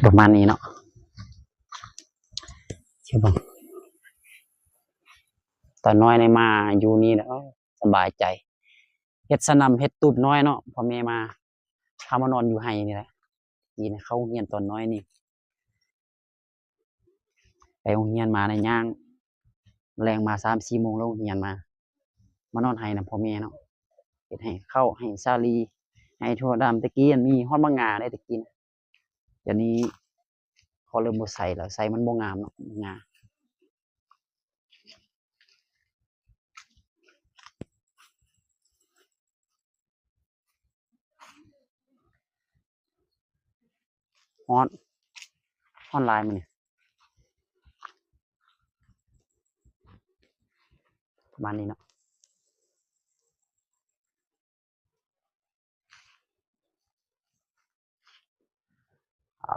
ประมาณนี้เนาะใช่ป่ะตอนน้อยในมาอยู่นี่แล้วสบายใจเฮ็ดสนำเฮ็ดตูบน้อยเนาะพอแม่มาพามานอนอยู่ไห้นี่แหละยีนเข้าโรงเรียนตอนน้อยนี่ไปโรงเรียนมาในย่างแรงมา3-4 โมงแล้วโรงเรียนมานอนไห้นะพ่อแม่เนาะเฮ็ดให้เข้าให้ซาลีให้ทั่วดำตะกี้มันมีฮอดมะงาได้ตะกี้นะเดี๋ยวนี้เขาเริ่มบ่ใส่แล้วใส่มันบ่งามเนาะงาฮอดฮอดลายมันนี่ประมาณนี้เนาะ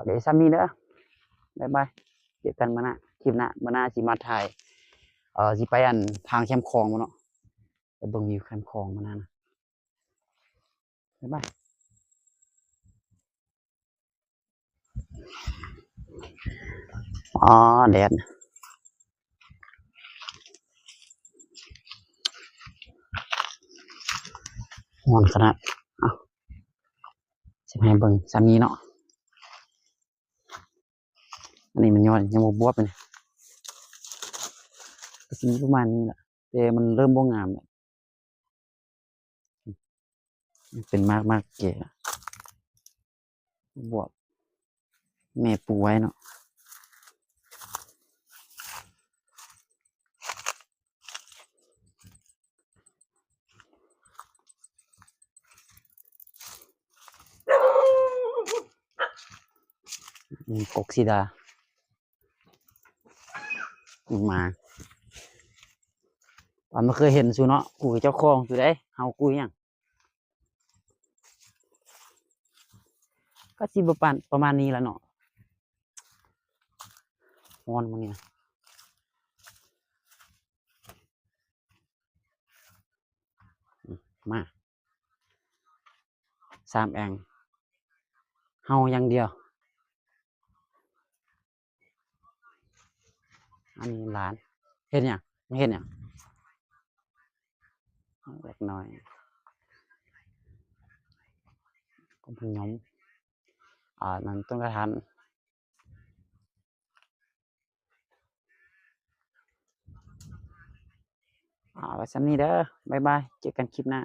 เดี๋ยวซ้ำนี้เด้อบ๊ายบายเจอกันมื้อหน้าคลิปหน้ามื้อหน้าสิมาถ่ายสิไปอันทางแคมป์คลองบ่เนาะไปเบิ่งวิวแคมป์คลองมื้อหน้านะบ๊ายบายอ๋อแดดร้อนขนาดเอ้าสิให้เบิ่งซ้ำนี้เนาะอันนี้มันยอดยังบ่บวบเลยก็สิประมาณนี้แหละแต่มันเริ่มบ่งามแล้วมันเป็นมากแก่บวบแม่ปลูกไว้เนาะกกสีดามาตอนไม่เคยเห็นซูเนาะกูเจ้าของอยู่ได้เฮากูยังก็สิประมาณนี้แล้วเนาะฮ้อนมันเนี่ยมา3 แองเฮาอย่างเดียวอันนี้หลานเห็นยังไม่เห็นยังเล็กน้อยก็เป็นnhómนั่นต้นกระถางไว้ซ้ำนี้เด้อบ๊ายบายเจอกันคลิปหน้า